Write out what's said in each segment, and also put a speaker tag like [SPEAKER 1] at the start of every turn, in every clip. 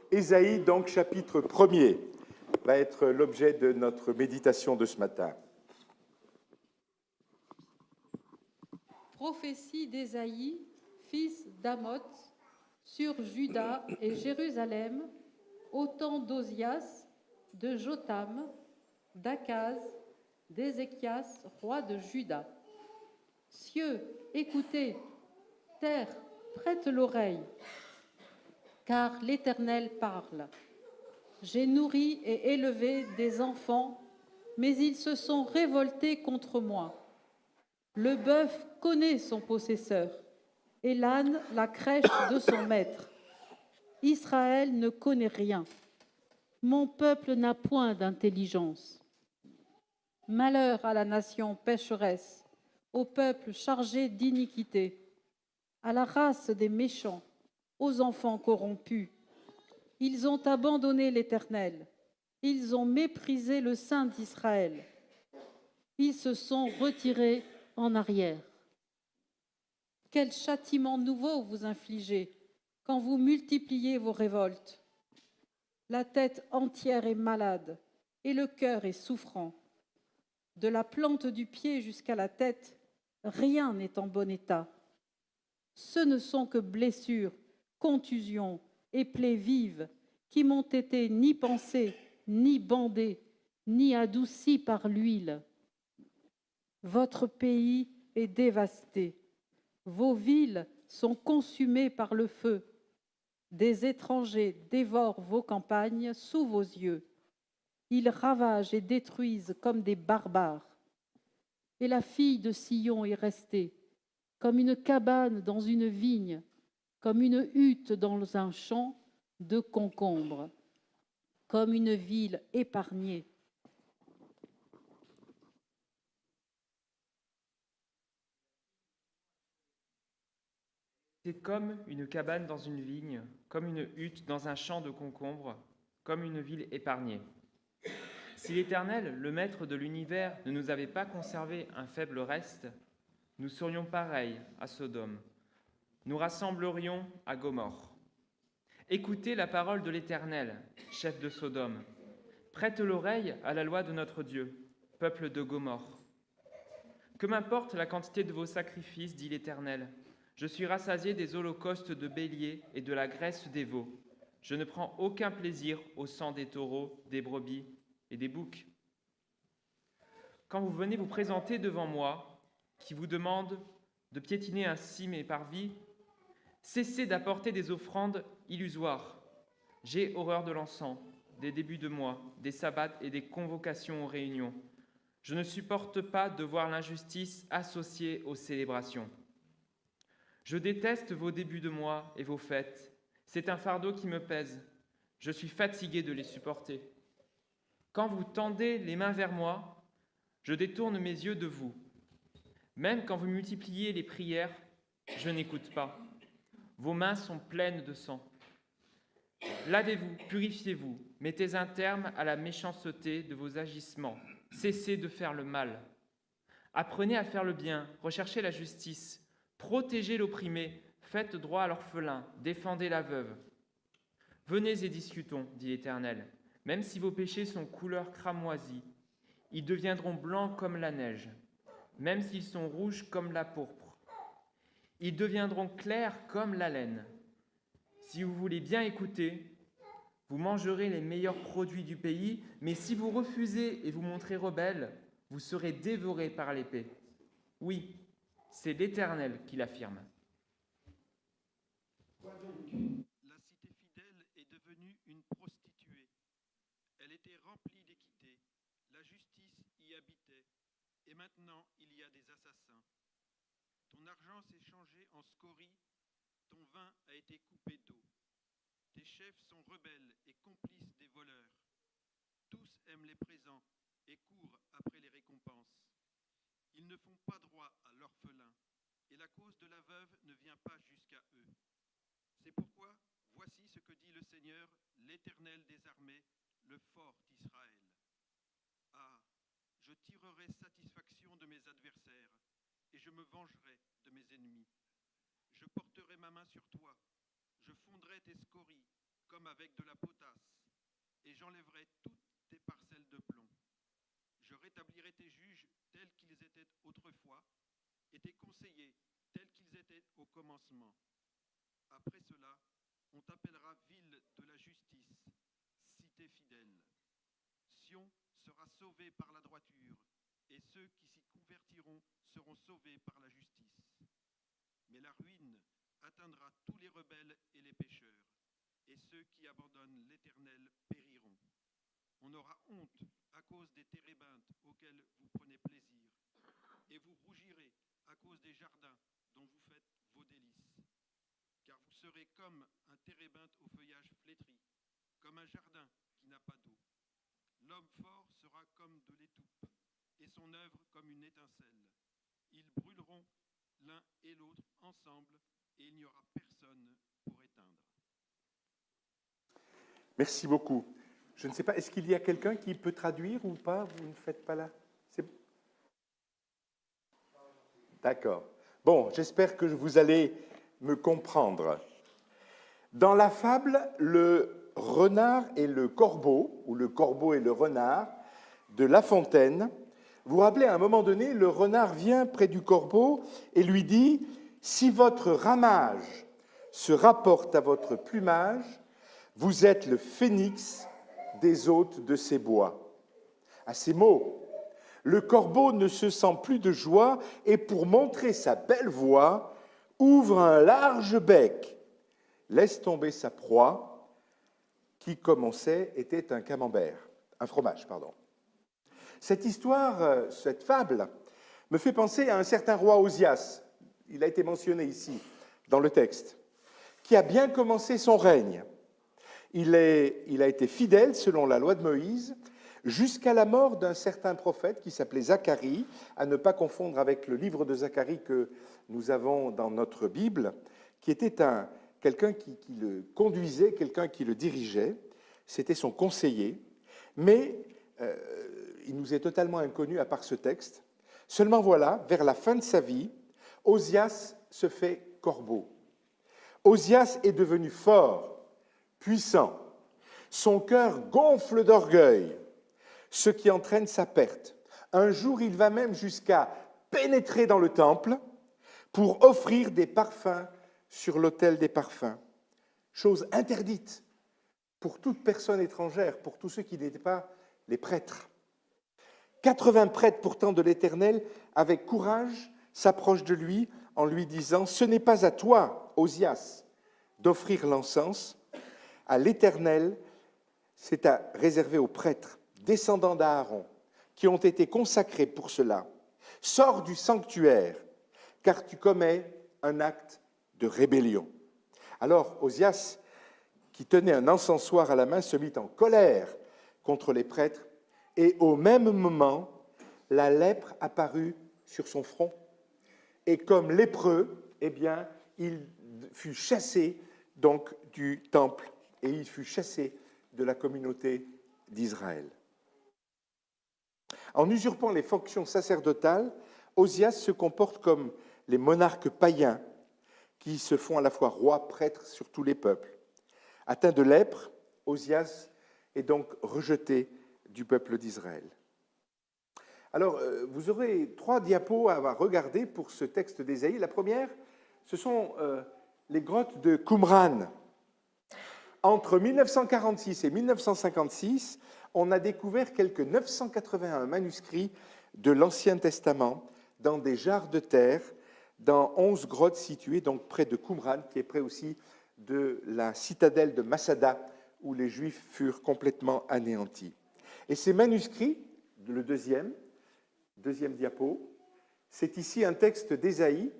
[SPEAKER 1] Ésaïe, donc, chapitre 1er, va être l'objet de notre méditation de ce matin.
[SPEAKER 2] Prophétie d'Ésaïe, fils d'Amoth, sur Juda et Jérusalem, au temps d'Ozias, de Jotham, d'Akaz, d'Ézéchias, roi de Juda. Cieux, écoutez, terre, prête l'oreille, car l'Éternel parle. J'ai nourri et élevé des enfants, mais ils se sont révoltés contre moi. Le bœuf connaît son possesseur, et l'âne la crèche de son maître. Israël ne connaît rien. Mon peuple n'a point d'intelligence. Malheur à la nation pécheresse, au peuple chargé d'iniquité, à la race des méchants, aux enfants corrompus. Ils ont abandonné l'Éternel, ils ont méprisé le Saint d'Israël. Ils se sont retirés en arrière. Quel châtiment nouveau vous infligez quand vous multipliez vos révoltes. La tête entière est malade et le cœur est souffrant. De la plante du pied jusqu'à la tête, rien n'est en bon état. Ce ne sont que blessures, contusions et plaies vives qui n'ont été ni pansées, ni bandées, ni adoucies par l'huile. Votre pays est dévasté. Vos villes sont consumées par le feu. Des étrangers dévorent vos campagnes sous vos yeux. Ils ravagent et détruisent comme des barbares. Et la fille de Sion est restée, comme une cabane dans une vigne, comme une hutte dans un champ de concombres, comme une ville épargnée.
[SPEAKER 3] C'est comme une cabane dans une vigne, comme une hutte dans un champ de concombres, comme une ville épargnée. Si l'Éternel, le Maître de l'univers, ne nous avait pas conservé un faible reste, nous serions pareils à Sodome. Nous rassemblerions à Gomorrhe. Écoutez la parole de l'Éternel, chef de Sodome. Prête l'oreille à la loi de notre Dieu, peuple de Gomorrhe. Que m'importe la quantité de vos sacrifices, dit l'Éternel. Je suis rassasié des holocaustes de béliers et de la graisse des veaux. Je ne prends aucun plaisir au sang des taureaux, des brebis et des boucs. Quand vous venez vous présenter devant moi, qui vous demande de piétiner ainsi mes parvis, cessez d'apporter des offrandes illusoires. J'ai horreur de l'encens, des débuts de mois, des sabbats et des convocations aux réunions. Je ne supporte pas de voir l'injustice associée aux célébrations. Je déteste vos débuts de mois et vos fêtes. C'est un fardeau qui me pèse. Je suis fatigué de les supporter. Quand vous tendez les mains vers moi, je détourne mes yeux de vous. Même quand vous multipliez les prières, je n'écoute pas. Vos mains sont pleines de sang. Lavez-vous, purifiez-vous, mettez un terme à la méchanceté de vos agissements. Cessez de faire le mal. Apprenez à faire le bien, recherchez la justice. Protégez l'opprimé, faites droit à l'orphelin, défendez la veuve. Venez et discutons, dit l'Éternel. Même si vos péchés sont couleur cramoisie, ils deviendront blancs comme la neige. Même s'ils sont rouges comme la pourpre, ils deviendront clairs comme la laine. Si vous voulez bien écouter, vous mangerez les meilleurs produits du pays, mais si vous refusez et vous montrez rebelle, vous serez dévorés par l'épée. Oui, c'est l'Éternel qui l'affirme.
[SPEAKER 4] La cité fidèle est devenue une prostituée. Elle était remplie d'équité. La justice y habitait. Et maintenant, il y a des assassins. Ton argent s'est changé en scorie. Ton vin a été coupé d'eau. Tes chefs sont rebelles et complices des voleurs. Tous aiment les présents et courent après les récompenses. Ils ne font pas droit à l'orphelin, et la cause de la veuve ne vient pas jusqu'à eux. C'est pourquoi, voici ce que dit le Seigneur, l'Éternel des armées, le fort Israël. Ah, je tirerai satisfaction de mes adversaires, et je me vengerai de mes ennemis. Je porterai ma main sur toi, je fondrai tes scories, comme avec de la potasse, et j'enlèverai toutes tes parcelles de plomb. Je rétablirai tes juges tels qu'ils étaient autrefois, et tes conseillers tels qu'ils étaient au commencement. Après cela, on t'appellera ville de la justice, cité fidèle. Sion sera sauvé par la droiture, et ceux qui s'y convertiront seront sauvés par la justice. Mais la ruine atteindra tous les rebelles et les pécheurs, et ceux qui abandonnent l'Éternel périront. On aura honte à cause des térébintes auxquelles vous prenez plaisir, et vous rougirez à cause des jardins dont vous faites vos délices. Car vous serez comme un térébinthe au feuillage flétri, comme un jardin qui n'a pas d'eau. L'homme fort sera comme de l'étoupe, et son œuvre comme une étincelle. Ils brûleront l'un et l'autre ensemble, et il n'y aura personne pour éteindre.
[SPEAKER 1] Merci beaucoup. Je ne sais pas, est-ce qu'il y a quelqu'un qui peut traduire ou pas? Vous ne faites pas là? D'accord. Bon, j'espère que vous allez me comprendre. Dans la fable, le renard et le corbeau, ou le corbeau et le renard, de La Fontaine, vous vous rappelez, à un moment donné, le renard vient près du corbeau et lui dit « Si votre ramage se rapporte à votre plumage, vous êtes le phénix des hôtes de ces bois. » À ces mots, le corbeau ne se sent plus de joie et pour montrer sa belle voix, ouvre un large bec, laisse tomber sa proie, qui, comme on sait, était un camembert, un fromage, pardon. Cette histoire, cette fable, me fait penser à un certain roi Osias, il a été mentionné ici dans le texte, qui a bien commencé son règne. Il a été fidèle, selon la loi de Moïse, jusqu'à la mort d'un certain prophète qui s'appelait Zacharie, à ne pas confondre avec le livre de Zacharie que nous avons dans notre Bible, qui était quelqu'un qui le conduisait, quelqu'un qui le dirigeait, c'était son conseiller, mais il nous est totalement inconnu à part ce texte. Seulement voilà, vers la fin de sa vie, Osias se fait corbeau. Osias est devenu fort, puissant. Son cœur gonfle d'orgueil, ce qui entraîne sa perte. Un jour, il va même jusqu'à pénétrer dans le temple pour offrir des parfums sur l'autel des parfums. Chose interdite pour toute personne étrangère, pour tous ceux qui n'étaient pas les prêtres. 80 prêtres pourtant de l'Éternel, avec courage, s'approchent de lui en lui disant « Ce n'est pas à toi, Osias, d'offrir l'encens. À l'Éternel, c'est réservé aux prêtres, descendants d'Aaron, qui ont été consacrés pour cela. Sors du sanctuaire, car tu commets un acte de rébellion. » Alors Osias, qui tenait un encensoir à la main, se mit en colère contre les prêtres, et au même moment, la lèpre apparut sur son front. Et comme lépreux, eh bien, il fut chassé donc du temple, et il fut chassé de la communauté d'Israël. En usurpant les fonctions sacerdotales, Osias se comporte comme les monarques païens qui se font à la fois rois, prêtres sur tous les peuples. Atteint de lèpre, Osias est donc rejeté du peuple d'Israël. Alors, vous aurez 3 diapos à regarder pour ce texte d'Ésaïe. La première, ce sont les grottes de Qumran. Entre 1946 et 1956, on a découvert quelques 981 manuscrits de l'Ancien Testament dans des jarres de terre, dans 11 grottes situées donc près de Qumran, qui est près aussi de la citadelle de Masada, où les Juifs furent complètement anéantis. Et ces manuscrits, le deuxième diapo, c'est ici un texte d'Ésaïe,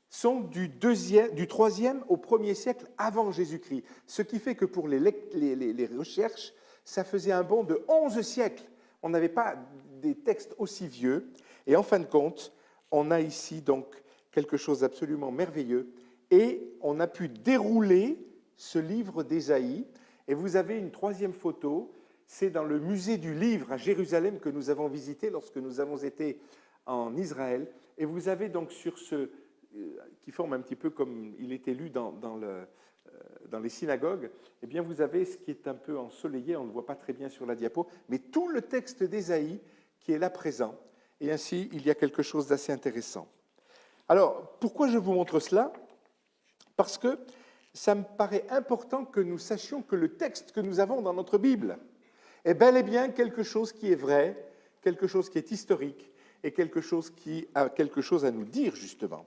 [SPEAKER 1] sont du 3e au 1er siècle avant Jésus-Christ. Ce qui fait que pour les recherches, ça faisait un bond de 11 siècles. On n'avait pas des textes aussi vieux. Et en fin de compte, on a ici donc quelque chose d'absolument merveilleux. Et on a pu dérouler ce livre d'Ésaïe. Et vous avez une 3e photo, c'est dans le musée du livre à Jérusalem que nous avons visité lorsque nous avons été en Israël. Et vous avez donc sur ce, qui forme un petit peu comme il était lu dans dans les synagogues, eh bien vous avez ce qui est un peu ensoleillé, on ne le voit pas très bien sur la diapo, mais tout le texte d'Ésaïe qui est là présent. Et ainsi, il y a quelque chose d'assez intéressant. Alors, pourquoi je vous montre cela? Parce que ça me paraît important que nous sachions que le texte que nous avons dans notre Bible est bel et bien quelque chose qui est vrai, quelque chose qui est historique et quelque chose qui a quelque chose à nous dire, justement.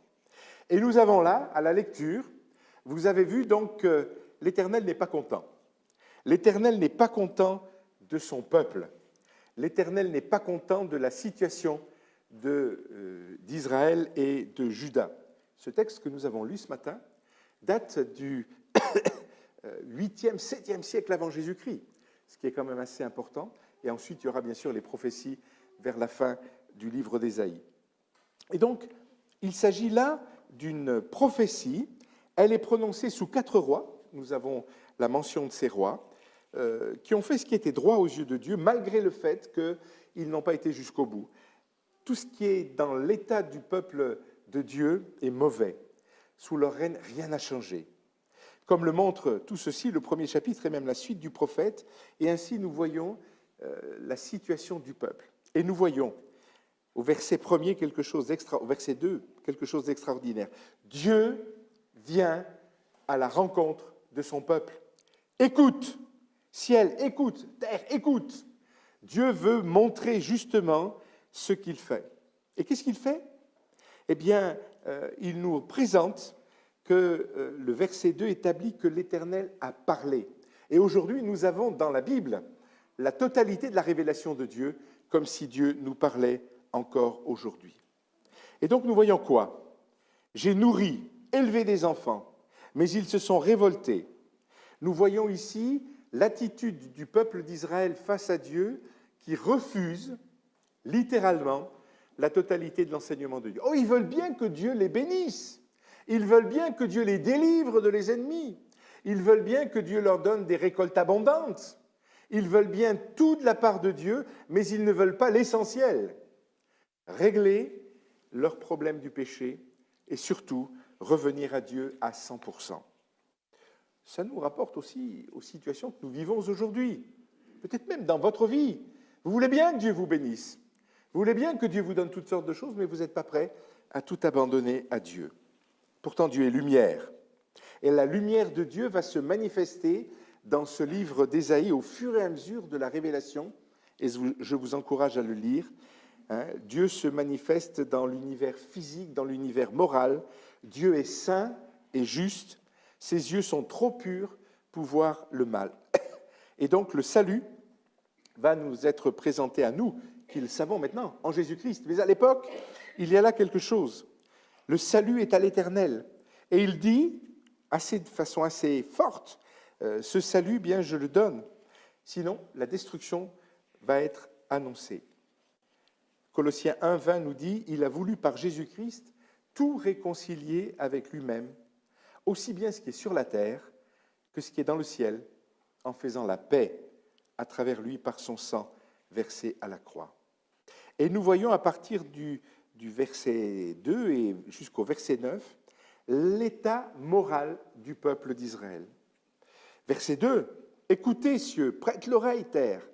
[SPEAKER 1] Et nous avons là, à la lecture, vous avez vu donc que l'Éternel n'est pas content. L'Éternel n'est pas content de son peuple. L'Éternel n'est pas content de la situation d'Israël et de Juda. Ce texte que nous avons lu ce matin date du 8e, 7e siècle avant Jésus-Christ, ce qui est quand même assez important. Et ensuite, il y aura bien sûr les prophéties vers la fin du livre d'Ésaïe. Et donc, il s'agit là d'une prophétie. Elle est prononcée sous 4 rois. Nous avons la mention de ces rois qui ont fait ce qui était droit aux yeux de Dieu, malgré le fait qu'ils n'ont pas été jusqu'au bout. Tout ce qui est dans l'état du peuple de Dieu est mauvais. Sous leur règne, rien n'a changé. Comme le montre tout ceci, le premier chapitre et même la suite du prophète, et ainsi nous voyons la situation du peuple. Et nous voyons au verset 1er quelque chose au verset 2, quelque chose d'extraordinaire. Dieu vient à la rencontre de son peuple. Écoute, ciel, écoute, terre, écoute. Dieu veut montrer justement ce qu'il fait. Et qu'est-ce qu'il fait? Eh bien, il nous présente que le verset 2 établit que l'Éternel a parlé. Et aujourd'hui, nous avons dans la Bible la totalité de la révélation de Dieu, comme si Dieu nous parlait encore aujourd'hui. Et donc, nous voyons quoi? J'ai nourri, élevé des enfants, mais ils se sont révoltés. Nous voyons ici l'attitude du peuple d'Israël face à Dieu qui refuse littéralement la totalité de l'enseignement de Dieu. Oh, ils veulent bien que Dieu les bénisse. Ils veulent bien que Dieu les délivre de les ennemis. Ils veulent bien que Dieu leur donne des récoltes abondantes. Ils veulent bien tout de la part de Dieu, mais ils ne veulent pas l'essentiel. Régler leurs problèmes du péché et surtout revenir à Dieu à 100%. Ça nous rapporte aussi aux situations que nous vivons aujourd'hui, peut-être même dans votre vie. Vous voulez bien que Dieu vous bénisse, vous voulez bien que Dieu vous donne toutes sortes de choses, mais vous n'êtes pas prêt à tout abandonner à Dieu. Pourtant, Dieu est lumière. Et la lumière de Dieu va se manifester dans ce livre d'Ésaïe au fur et à mesure de la révélation, et je vous encourage à le lire. Dieu se manifeste dans l'univers physique, dans l'univers moral. Dieu est saint et juste. Ses yeux sont trop purs pour voir le mal. Et donc le salut va nous être présenté à nous, qui le savons maintenant, en Jésus-Christ. Mais à l'époque, il y a là quelque chose. Le salut est à l'Éternel. Et il dit, de façon assez forte, ce salut, bien, je le donne. Sinon, la destruction va être annoncée. Colossiens 1,20 nous dit, il a voulu par Jésus-Christ tout réconcilier avec lui-même, aussi bien ce qui est sur la terre que ce qui est dans le ciel, en faisant la paix à travers lui par son sang versé à la croix. Et nous voyons à partir du verset 2 et jusqu'au verset 9 l'état moral du peuple d'Israël. Verset 2, « Écoutez, cieux, prête l'oreille, terre.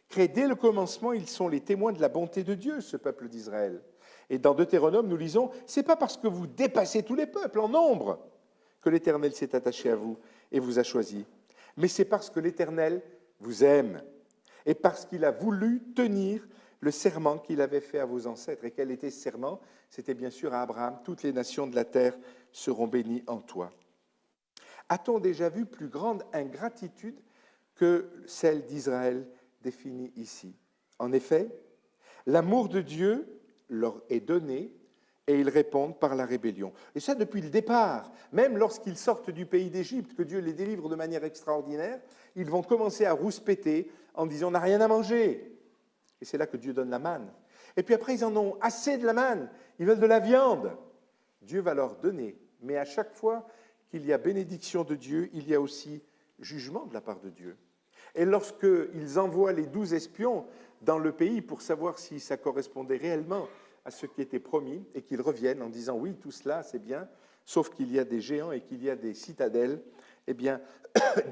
[SPEAKER 1] Créés dès le commencement, ils sont les témoins de la bonté de Dieu, ce peuple d'Israël. » Et dans Deutéronome, nous lisons, « C'est pas parce que vous dépassez tous les peuples en nombre que l'Éternel s'est attaché à vous et vous a choisi, mais c'est parce que l'Éternel vous aime et parce qu'il a voulu tenir le serment qu'il avait fait à vos ancêtres. » Et quel était ce serment? C'était bien sûr à Abraham, « Toutes les nations de la terre seront bénies en toi. » A-t-on déjà vu plus grande ingratitude que celle d'Israël définie ici? En effet, l'amour de Dieu leur est donné et ils répondent par la rébellion. Et ça depuis le départ, même lorsqu'ils sortent du pays d'Égypte, que Dieu les délivre de manière extraordinaire, ils vont commencer à rouspéter en disant « on n'a rien à manger ». Et c'est là que Dieu donne la manne. Et puis après, ils en ont assez de la manne, ils veulent de la viande. Dieu va leur donner, mais à chaque fois qu'il y a bénédiction de Dieu, il y a aussi jugement de la part de Dieu. Et lorsqu'ils envoient les 12 espions dans le pays pour savoir si ça correspondait réellement à ce qui était promis, et qu'ils reviennent en disant « oui, tout cela, c'est bien, sauf qu'il y a des géants et qu'il y a des citadelles », eh bien,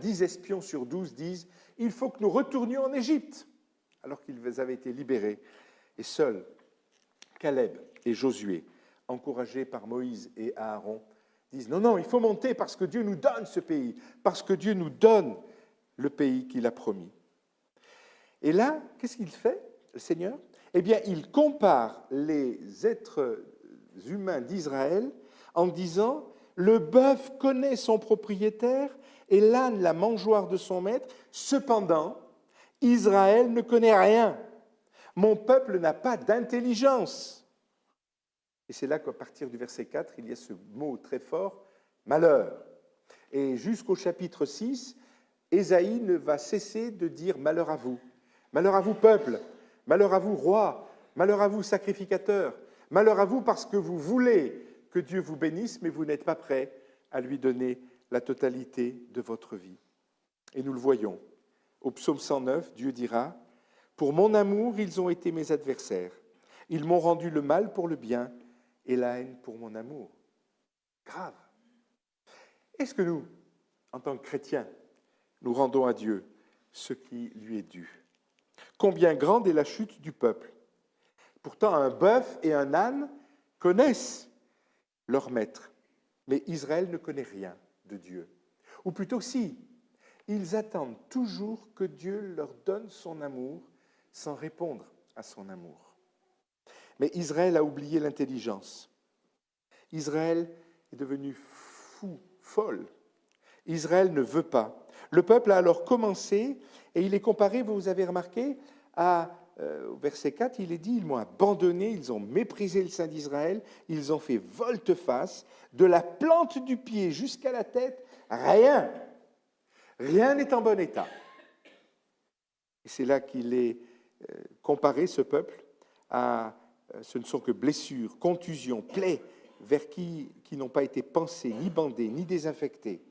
[SPEAKER 1] 10 espions sur 12 disent « Il faut que nous retournions en Égypte », alors qu'ils avaient été libérés. Et seuls Caleb et Josué, encouragés par Moïse et Aaron, disent « Non, non, il faut monter parce que Dieu nous donne ce pays, parce que Dieu nous donne le pays qu'il a promis. » Et là, qu'est-ce qu'il fait, le Seigneur? Eh bien, il compare les êtres humains d'Israël en disant « Le bœuf connaît son propriétaire et l'âne la mangeoire de son maître. Cependant, Israël ne connaît rien. Mon peuple n'a pas d'intelligence. » Et c'est là qu'à partir du verset 4, il y a ce mot très fort, « malheur ». Et jusqu'au chapitre 6, Ésaïe ne va cesser de dire « malheur à vous ». Malheur à vous, peuple, malheur à vous, roi, malheur à vous, sacrificateur, malheur à vous parce que vous voulez que Dieu vous bénisse, mais vous n'êtes pas prêt à lui donner la totalité de votre vie. Et nous le voyons. Au psaume 109, Dieu dira « Pour mon amour, ils ont été mes adversaires. Ils m'ont rendu le mal pour le bien et la haine pour mon amour. » Grave. Est-ce que nous, en tant que chrétiens, nous rendons à Dieu ce qui lui est dû? Combien grande est la chute du peuple. Pourtant, un bœuf et un âne connaissent leur maître, mais Israël ne connaît rien de Dieu. Ou plutôt si, ils attendent toujours que Dieu leur donne son amour sans répondre à son amour. Mais Israël a oublié l'intelligence. Israël est devenu fou, folle. Israël ne veut pas. Le peuple a alors commencé, et il est comparé, vous avez remarqué, au verset 4, il est dit « Ils m'ont abandonné, ils ont méprisé le Saint d'Israël, ils ont fait volte-face, de la plante du pied jusqu'à la tête, rien. Rien n'est en bon état. » Et c'est là qu'il est comparé, ce peuple, à ce ne sont que blessures, contusions, plaies, vers qui n'ont pas été pansées, ni bandées, ni désinfectées.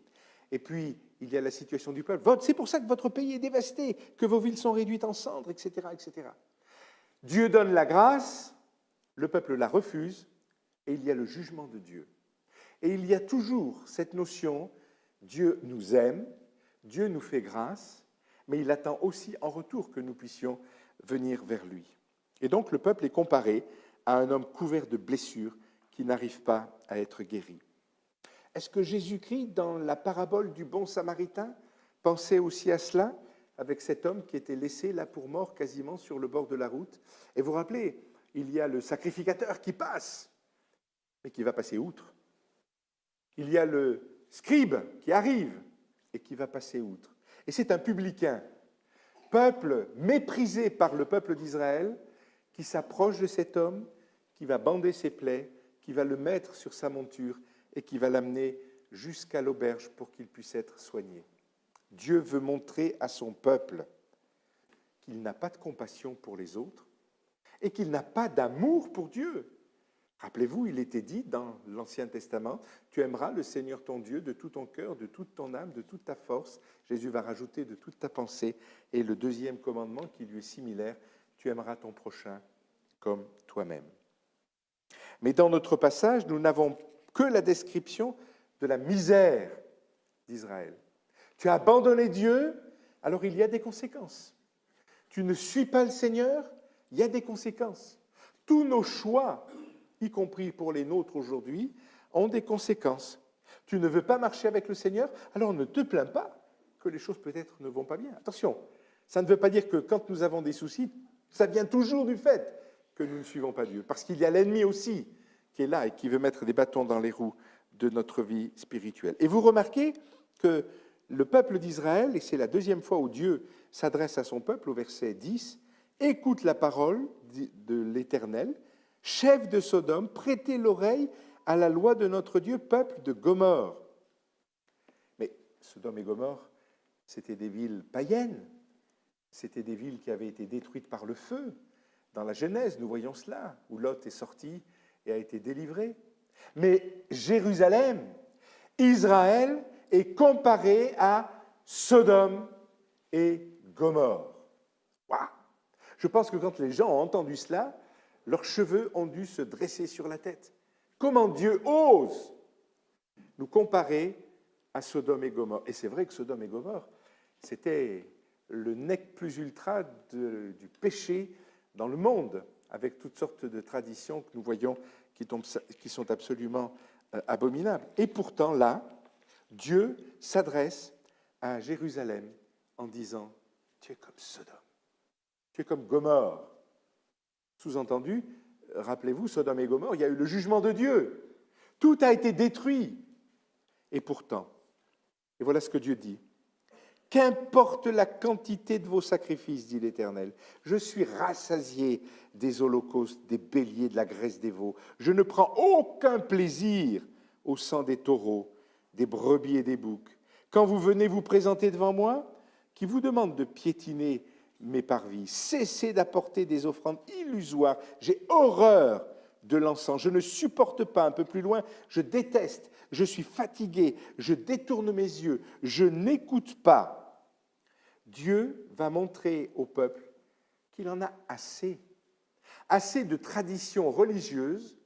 [SPEAKER 1] Et puis, il y a la situation du peuple. C'est pour ça que votre pays est dévasté, que vos villes sont réduites en cendres, etc., etc. Dieu donne la grâce, le peuple la refuse, et il y a le jugement de Dieu. Et il y a toujours cette notion, Dieu nous aime, Dieu nous fait grâce, mais il attend aussi en retour que nous puissions venir vers lui. Et donc le peuple est comparé à un homme couvert de blessures qui n'arrive pas à être guéri. Est-ce que Jésus-Christ, dans la parabole du bon Samaritain, pensait aussi à cela, avec cet homme qui était laissé là pour mort quasiment sur le bord de la route? Et vous vous rappelez, il y a le sacrificateur qui passe, mais qui va passer outre. Il y a le scribe qui arrive et qui va passer outre. Et c'est un publicain, peuple méprisé par le peuple d'Israël, qui s'approche de cet homme, qui va bander ses plaies, qui va le mettre sur sa monture et qui va l'amener jusqu'à l'auberge pour qu'il puisse être soigné. Dieu veut montrer à son peuple qu'il n'a pas de compassion pour les autres et qu'il n'a pas d'amour pour Dieu. Rappelez-vous, il était dit dans l'Ancien Testament, « Tu aimeras le Seigneur ton Dieu de tout ton cœur, de toute ton âme, de toute ta force. » Jésus va rajouter « de toute ta pensée ». Et le deuxième commandement qui lui est similaire, « Tu aimeras ton prochain comme toi-même ». Mais dans notre passage, nous n'avons que la description de la misère d'Israël. Tu as abandonné Dieu, alors il y a des conséquences. Tu ne suis pas le Seigneur, il y a des conséquences. Tous nos choix, y compris pour les nôtres aujourd'hui, ont des conséquences. Tu ne veux pas marcher avec le Seigneur, alors ne te plains pas que les choses peut-être ne vont pas bien. Attention, ça ne veut pas dire que quand nous avons des soucis, ça vient toujours du fait que nous ne suivons pas Dieu. Parce qu'il y a l'ennemi aussi qui est là et qui veut mettre des bâtons dans les roues de notre vie spirituelle. Et vous remarquez que le peuple d'Israël, et c'est la deuxième fois où Dieu s'adresse à son peuple, au verset 10, « Écoute la parole de l'Éternel, chef de Sodome, prêtez l'oreille à la loi de notre Dieu, peuple de Gomorrhe. » Mais Sodome et Gomorrhe, c'était des villes païennes, c'était des villes qui avaient été détruites par le feu. Dans la Genèse, nous voyons cela, où Lot est sorti et a été délivré. Mais Jérusalem, Israël, est comparé à Sodome et Gomorrhe. Waouh! Je pense que quand les gens ont entendu cela, leurs cheveux ont dû se dresser sur la tête. Comment Dieu ose nous comparer à Sodome et Gomorrhe. Et c'est vrai que Sodome et Gomorrhe, c'était le nec plus ultra du péché dans le monde, avec toutes sortes de traditions que nous voyons qui sont absolument abominables. Et pourtant, là, Dieu s'adresse à Jérusalem en disant « Tu es comme Sodome, tu es comme Gomorrhe ». Sous-entendu, rappelez-vous, Sodome et Gomorrhe, il y a eu le jugement de Dieu. Tout a été détruit. Et pourtant, et voilà ce que Dieu dit, « Qu'importe la quantité de vos sacrifices, dit l'Éternel, je suis rassasié des holocaustes, des béliers, de la graisse des veaux. Je ne prends aucun plaisir au sang des taureaux, des brebis et des boucs. Quand vous venez vous présenter devant moi, qui vous demande de piétiner mes parvis, cessez d'apporter des offrandes illusoires. J'ai horreur de l'encens. Je ne supporte pas, un peu plus loin, je déteste, je suis fatigué, je détourne mes yeux, je n'écoute pas. » Dieu va montrer au peuple qu'il en a assez. Assez de traditions religieuses,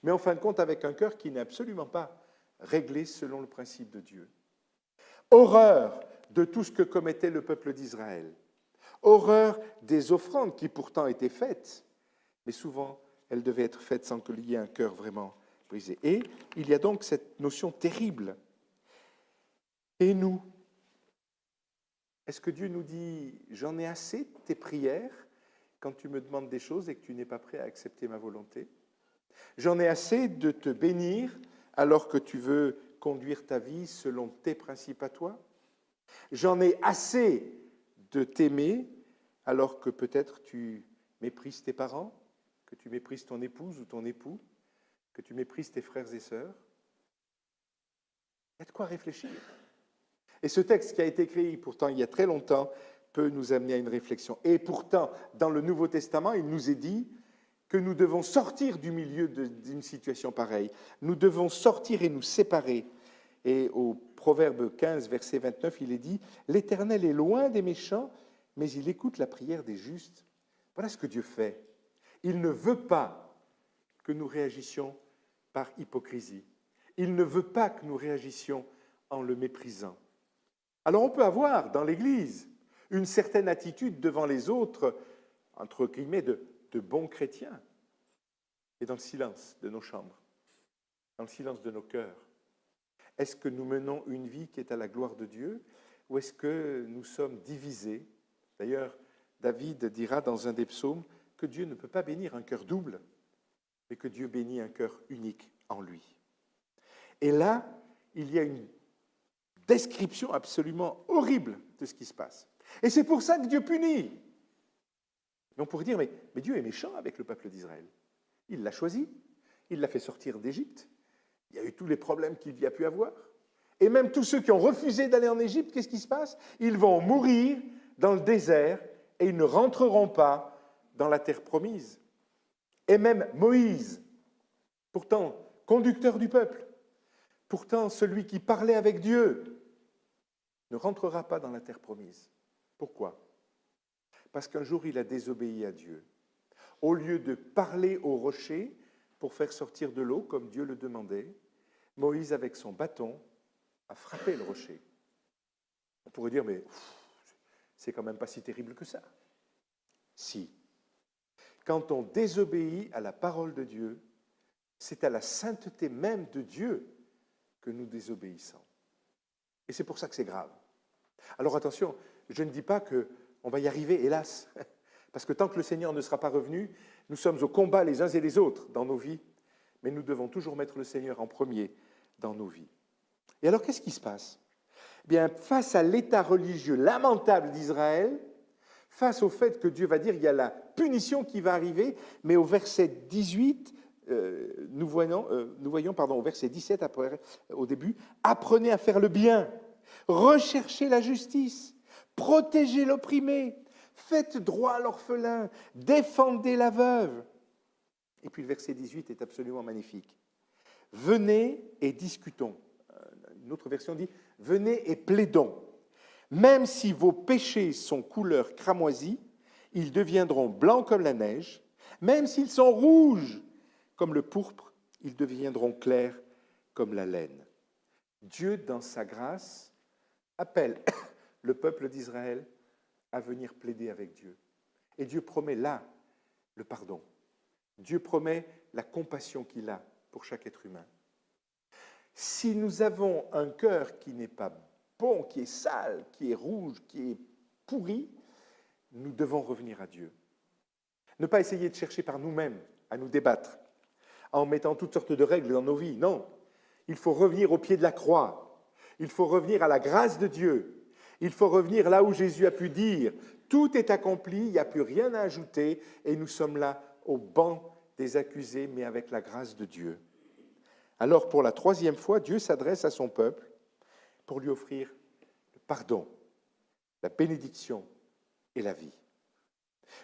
[SPEAKER 1] mais en fin de compte avec un cœur qui n'est absolument pas réglé selon le principe de Dieu. Horreur de tout ce que commettait le peuple d'Israël. Horreur des offrandes qui pourtant étaient faites, mais souvent elles devaient être faites sans qu'il y ait un cœur vraiment brisé. Et il y a donc cette notion terrible. Et nous, est-ce que Dieu nous dit « J'en ai assez de tes prières quand tu me demandes des choses et que tu n'es pas prêt à accepter ma volonté ? J'en ai assez de te bénir alors que tu veux conduire ta vie selon tes principes à toi ? J'en ai assez de t'aimer alors que peut-être tu méprises tes parents, que tu méprises ton épouse ou ton époux, que tu méprises tes frères et sœurs ? Il y a de quoi réfléchir. Et ce texte qui a été écrit pourtant il y a très longtemps peut nous amener à une réflexion. Et pourtant, dans le Nouveau Testament, il nous est dit que nous devons sortir du milieu d'une situation pareille. Nous devons sortir et nous séparer. Et au Proverbe 15, verset 29, il est dit « L'Éternel est loin des méchants, mais il écoute la prière des justes. » Voilà ce que Dieu fait. Il ne veut pas que nous réagissions par hypocrisie. Il ne veut pas que nous réagissions en le méprisant. Alors on peut avoir dans l'Église une certaine attitude devant les autres, entre guillemets, de bons chrétiens, et dans le silence de nos chambres, dans le silence de nos cœurs. Est-ce que nous menons une vie qui est à la gloire de Dieu, ou est-ce que nous sommes divisés ? D'ailleurs, David dira dans un des psaumes que Dieu ne peut pas bénir un cœur double, mais que Dieu bénit un cœur unique en lui. Et là, il y a une description absolument horrible de ce qui se passe. Et c'est pour ça que Dieu punit. Mais on pourrait dire, mais Dieu est méchant avec le peuple d'Israël. Il l'a choisi, il l'a fait sortir d'Égypte, il y a eu tous les problèmes qu'il y a pu avoir. Et même tous ceux qui ont refusé d'aller en Égypte, qu'est-ce qui se passe ? Ils vont mourir dans le désert et ils ne rentreront pas dans la terre promise. Et même Moïse, pourtant conducteur du peuple, pourtant celui qui parlait avec Dieu, ne rentrera pas dans la terre promise. Pourquoi ? Parce qu'un jour il a désobéi à Dieu. Au lieu de parler au rocher pour faire sortir de l'eau comme Dieu le demandait, Moïse avec son bâton a frappé le rocher. On pourrait dire, mais c'est quand même pas si terrible que ça. Si. Quand on désobéit à la parole de Dieu, c'est à la sainteté même de Dieu que nous désobéissons. Et c'est pour ça que c'est grave. Alors attention, je ne dis pas qu'on va y arriver, hélas, parce que tant que le Seigneur ne sera pas revenu, nous sommes au combat les uns et les autres dans nos vies, mais nous devons toujours mettre le Seigneur en premier dans nos vies. Et alors, qu'est-ce qui se passe ? Eh bien, face à l'état religieux lamentable d'Israël, face au fait que Dieu va dire qu'il y a la punition qui va arriver, mais au verset 18, nous voyons au verset 17, après, au début, « Apprenez à faire le bien, recherchez la justice, protégez l'opprimé, faites droit à l'orphelin, défendez la veuve. » Et puis le verset 18 est absolument magnifique. « Venez et discutons. » Une autre version dit « Venez et plaidons. Même si vos péchés sont couleur cramoisie, ils deviendront blancs comme la neige. Même s'ils sont rouges comme le pourpre, ils deviendront clairs comme la laine. » Dieu, dans sa grâce, appelle le peuple d'Israël à venir plaider avec Dieu. Et Dieu promet là le pardon. Dieu promet la compassion qu'il a pour chaque être humain. Si nous avons un cœur qui n'est pas bon, qui est sale, qui est rouge, qui est pourri, nous devons revenir à Dieu. Ne pas essayer de chercher par nous-mêmes à nous débattre, en mettant toutes sortes de règles dans nos vies. Non, il faut revenir au pied de la croix. Il faut revenir à la grâce de Dieu. Il faut revenir là où Jésus a pu dire « Tout est accompli, il n'y a plus rien à ajouter » et nous sommes là au banc des accusés, mais avec la grâce de Dieu. Alors, pour la troisième fois, Dieu s'adresse à son peuple pour lui offrir le pardon, la bénédiction et la vie.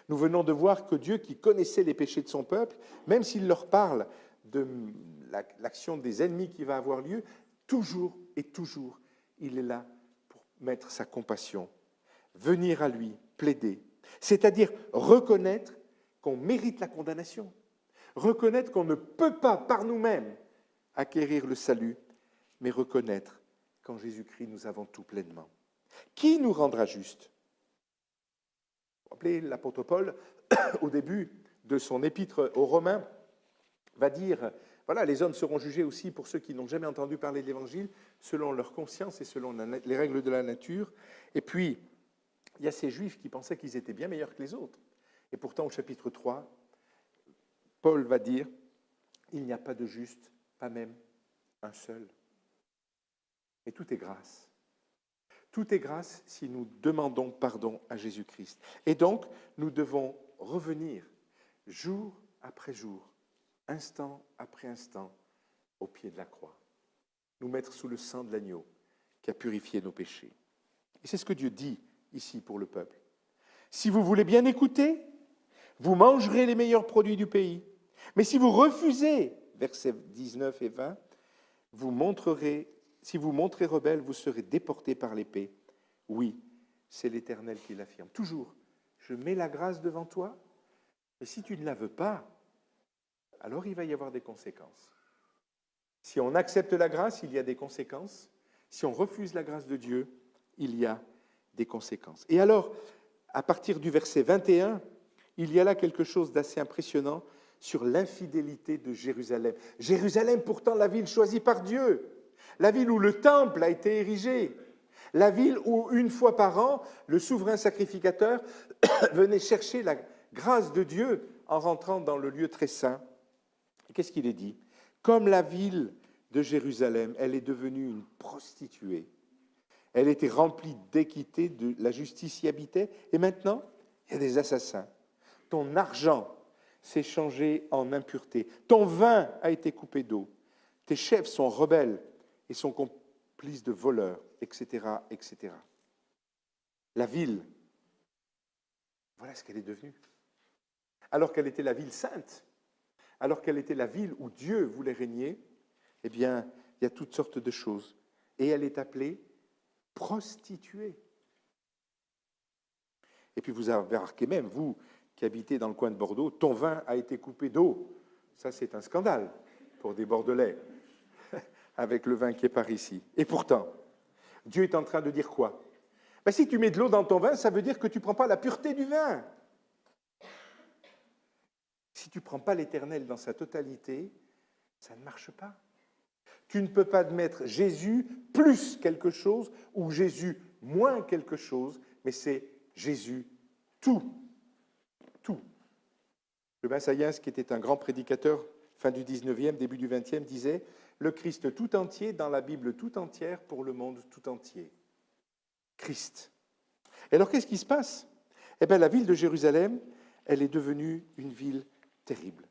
[SPEAKER 1] Nous venons de voir que Dieu, qui connaissait les péchés de son peuple, même s'il leur parle de l'action des ennemis qui va avoir lieu, toujours et toujours, il est là pour mettre sa compassion, venir à lui, plaider, c'est-à-dire reconnaître qu'on mérite la condamnation, reconnaître qu'on ne peut pas par nous-mêmes acquérir le salut, mais reconnaître qu'en Jésus-Christ, nous avons tout pleinement. Qui nous rendra justes ? Vous vous rappelez, l'apôtre Paul, au début de son épître aux Romains, va dire, voilà, les hommes seront jugés aussi pour ceux qui n'ont jamais entendu parler de l'Évangile, selon leur conscience et selon les règles de la nature. Et puis, il y a ces Juifs qui pensaient qu'ils étaient bien meilleurs que les autres. Et pourtant, au chapitre 3, Paul va dire, il n'y a pas de juste, pas même un seul. Et tout est grâce. Tout est grâce si nous demandons pardon à Jésus-Christ. Et donc, nous devons revenir jour après jour, instant après instant, au pied de la croix. Nous mettre sous le sang de l'agneau qui a purifié nos péchés. Et c'est ce que Dieu dit ici pour le peuple. Si vous voulez bien écouter, vous mangerez les meilleurs produits du pays. Mais si vous refusez, versets 19 et 20, si vous montrez rebelle, vous serez déportés par l'épée. Oui, c'est l'Éternel qui l'affirme. Toujours, je mets la grâce devant toi, mais si tu ne la veux pas, alors il va y avoir des conséquences. Si on accepte la grâce, il y a des conséquences. Si on refuse la grâce de Dieu, il y a des conséquences. Et alors, à partir du verset 21, il y a là quelque chose d'assez impressionnant sur l'infidélité de Jérusalem. Jérusalem, pourtant, la ville choisie par Dieu, la ville où le temple a été érigé, la ville où, une fois par an, le souverain sacrificateur venait chercher la grâce de Dieu en rentrant dans le lieu très saint. Et qu'est-ce qu'il est dit ? Comme la ville de Jérusalem, elle est devenue une prostituée. Elle était remplie d'équité, la justice y habitait, et maintenant, il y a des assassins. Ton argent s'est changé en impureté. Ton vin a été coupé d'eau. Tes chefs sont rebelles et sont complices de voleurs, etc., etc. La ville, voilà ce qu'elle est devenue. Alors qu'elle était la ville sainte, alors qu'elle était la ville où Dieu voulait régner, eh bien, il y a toutes sortes de choses. Et elle est appelée prostituée. Et puis vous avez remarqué même, vous qui habitez dans le coin de Bordeaux, ton vin a été coupé d'eau. Ça, c'est un scandale pour des Bordelais, avec le vin qui est par ici. Et pourtant, Dieu est en train de dire quoi ? Ben, si tu mets de l'eau dans ton vin, ça veut dire que tu ne prends pas la pureté du vin. Si tu ne prends pas l'Éternel dans sa totalité, ça ne marche pas. Tu ne peux pas admettre Jésus plus quelque chose ou Jésus moins quelque chose, mais c'est Jésus tout. Tout. Le Massayens, qui était un grand prédicateur, fin du 19e, début du 20e, disait « Le Christ tout entier dans la Bible tout entière pour le monde tout entier. » Christ. Et alors, qu'est-ce qui se passe ? Eh bien, la ville de Jérusalem, elle est devenue une ville terrible.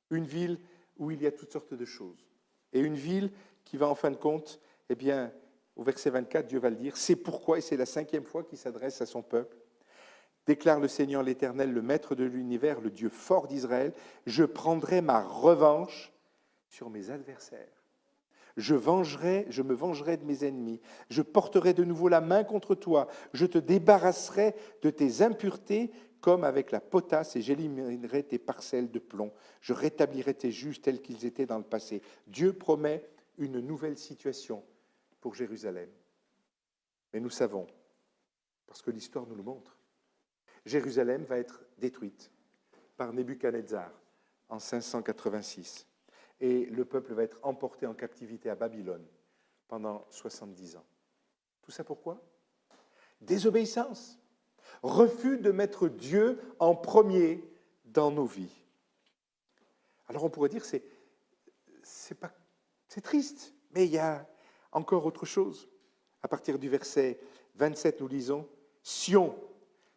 [SPEAKER 1] Une ville où il y a toutes sortes de choses. Et une ville qui va, en fin de compte, eh bien, au verset 24, Dieu va le dire, c'est pourquoi, et c'est la 5e fois qu'il s'adresse à son peuple, déclare le Seigneur l'Éternel, le Maître de l'univers, le Dieu fort d'Israël, je prendrai ma revanche sur mes adversaires. Je me vengerai de mes ennemis. Je porterai de nouveau la main contre toi. Je te débarrasserai de tes impuretés comme avec la potasse et j'éliminerai tes parcelles de plomb. Je rétablirai tes juges tels qu'ils étaient dans le passé. Dieu promet une nouvelle situation pour Jérusalem. Mais nous savons, parce que l'histoire nous le montre, Jérusalem va être détruite par Nebuchadnezzar en 586. Et le peuple va être emporté en captivité à Babylone pendant 70 ans. Tout ça pourquoi? Désobéissance, refus de mettre Dieu en premier dans nos vies. Alors on pourrait dire c'est triste, mais il y a encore autre chose. À partir du verset 27, nous lisons « Sion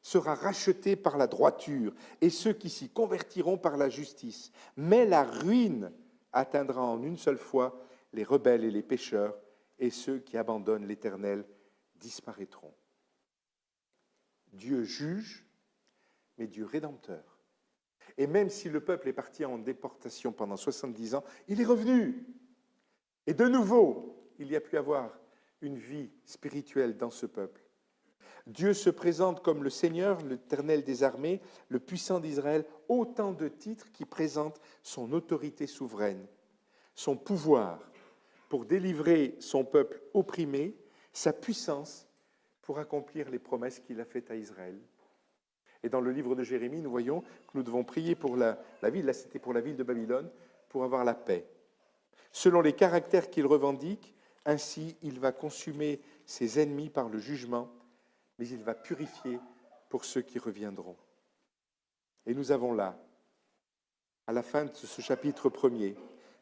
[SPEAKER 1] sera racheté par la droiture et ceux qui s'y convertiront par la justice. Mais la ruine atteindra en une seule fois les rebelles et les pécheurs, et ceux qui abandonnent l'Éternel disparaîtront. » Dieu juge, mais Dieu rédempteur. Et même si le peuple est parti en déportation pendant 70 ans, il est revenu. Et de nouveau, il y a pu avoir une vie spirituelle dans ce peuple. Dieu se présente comme le Seigneur, l'Éternel des armées, le puissant d'Israël, autant de titres qui présentent son autorité souveraine, son pouvoir pour délivrer son peuple opprimé, sa puissance pour accomplir les promesses qu'il a faites à Israël. Et dans le livre de Jérémie, nous voyons que nous devons prier pour la ville, là c'était pour la ville de Babylone, pour avoir la paix. Selon les caractères qu'il revendique, ainsi il va consumer ses ennemis par le jugement, mais il va purifier pour ceux qui reviendront. Et nous avons là, à la fin de ce chapitre premier,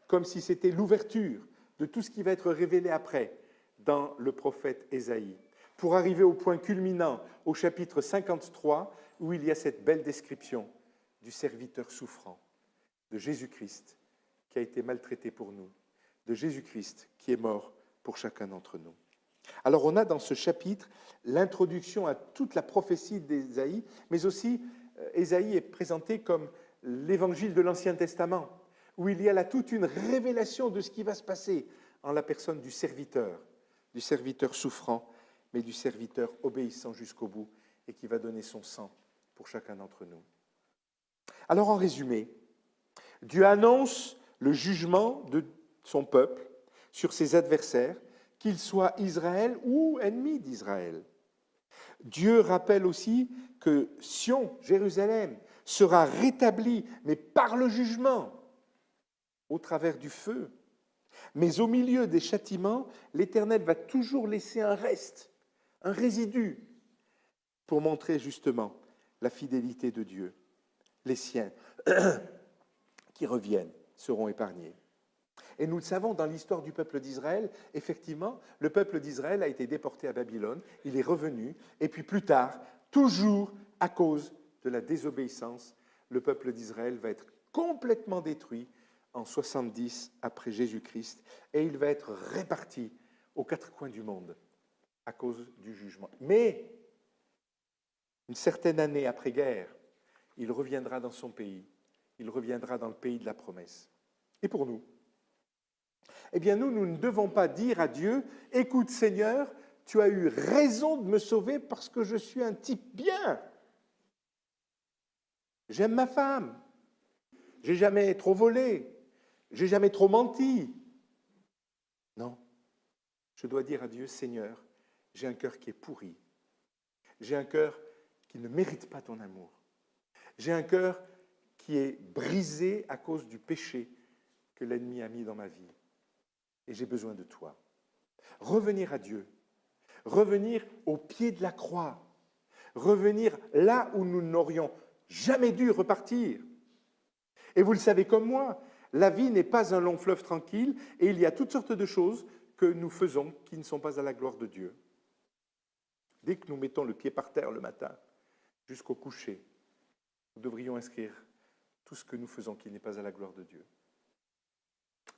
[SPEAKER 1] comme si c'était l'ouverture de tout ce qui va être révélé après dans le prophète Ésaïe, pour arriver au point culminant, au chapitre 53, où il y a cette belle description du serviteur souffrant, de Jésus-Christ qui a été maltraité pour nous, de Jésus-Christ qui est mort pour chacun d'entre nous. Alors on a dans ce chapitre l'introduction à toute la prophétie d'Ésaïe, mais aussi Ésaïe est présenté comme l'évangile de l'Ancien Testament, où il y a là toute une révélation de ce qui va se passer en la personne du serviteur souffrant, mais du serviteur obéissant jusqu'au bout et qui va donner son sang pour chacun d'entre nous. Alors en résumé, Dieu annonce le jugement de son peuple sur ses adversaires, qu'ils soient Israël ou ennemis d'Israël. Dieu rappelle aussi que Sion, Jérusalem, sera rétablie, mais par le jugement, au travers du feu. Mais au milieu des châtiments, l'Éternel va toujours laisser un reste, un résidu, pour montrer justement la fidélité de Dieu. Les siens qui reviennent seront épargnés. Et nous le savons, dans l'histoire du peuple d'Israël, effectivement, le peuple d'Israël a été déporté à Babylone, il est revenu, et puis plus tard, toujours à cause de la désobéissance, le peuple d'Israël va être complètement détruit en 70 après Jésus-Christ, et il va être réparti aux quatre coins du monde à cause du jugement. Mais, une certaine année après-guerre, il reviendra dans son pays, il reviendra dans le pays de la promesse. Et pour nous, eh bien nous ne devons pas dire à Dieu, « Écoute Seigneur, tu as eu raison de me sauver parce que je suis un type bien. J'aime ma femme, j'ai jamais trop volé, j'ai jamais trop menti. » Non, je dois dire à Dieu, « Seigneur, j'ai un cœur qui est pourri, j'ai un cœur qui ne mérite pas ton amour, j'ai un cœur qui est brisé à cause du péché que l'ennemi a mis dans ma vie. Et j'ai besoin de toi. » Revenir à Dieu, revenir au pied de la croix, revenir là où nous n'aurions jamais dû repartir. Et vous le savez comme moi, la vie n'est pas un long fleuve tranquille et il y a toutes sortes de choses que nous faisons qui ne sont pas à la gloire de Dieu. Dès que nous mettons le pied par terre le matin, jusqu'au coucher, nous devrions inscrire tout ce que nous faisons qui n'est pas à la gloire de Dieu.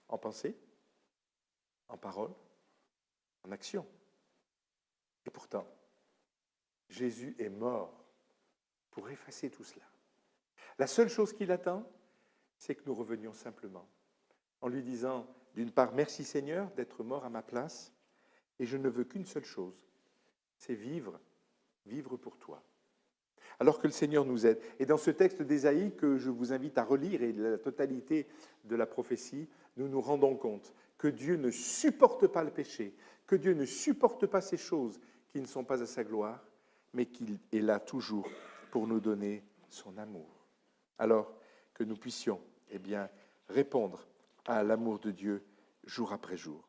[SPEAKER 1] En pensée, en parole, en action. Et pourtant, Jésus est mort pour effacer tout cela. La seule chose qu'il attend, c'est que nous revenions simplement, en lui disant, d'une part, merci Seigneur d'être mort à ma place, et je ne veux qu'une seule chose, c'est vivre pour toi. Alors que le Seigneur nous aide. Et dans ce texte d'Ésaïe que je vous invite à relire et la totalité de la prophétie, nous nous rendons compte que Dieu ne supporte pas le péché, que Dieu ne supporte pas ces choses qui ne sont pas à sa gloire, mais qu'il est là toujours pour nous donner son amour. Alors que nous puissions répondre à l'amour de Dieu jour après jour.